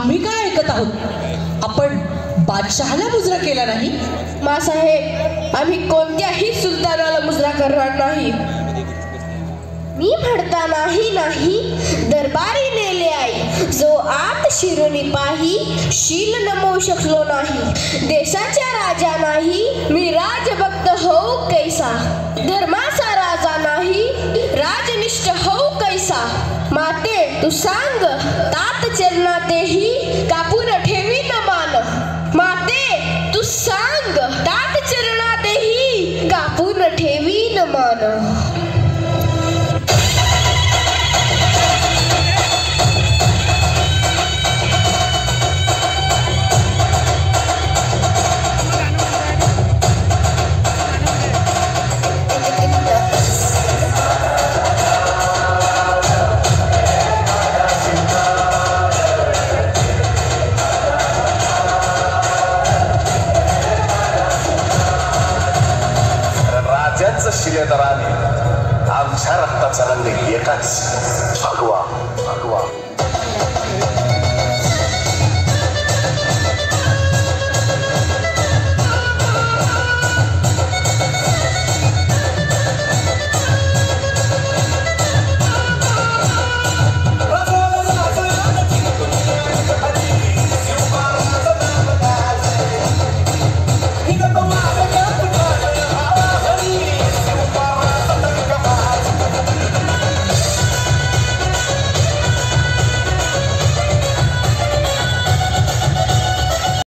आम्ही काय ऐकत आहोत? आपण बादशहाला मुजरा केला नाही? मासाहेब, आम्ही कोणत्याही सुलतानाला मुजरा करणार नाही. मी म्हणता नाही दरबारी नेले आई, जो आत शिरुनी पाही शील नमवू शकलो नाही. देशाच्या राजा नाही मी राजभक्त होऊ कैसा, धर्माचा राजा नाही राजनिष्ठ होऊ कैसा. माते तू सांग, तात चरणातेही कापून ठेवी न मान. माते तू सांग, तात चरणातेही कापून ठेवी न मान. शिलेदाराने आमच्या रक्ताचा रंग एकाच. भगवा भगवा.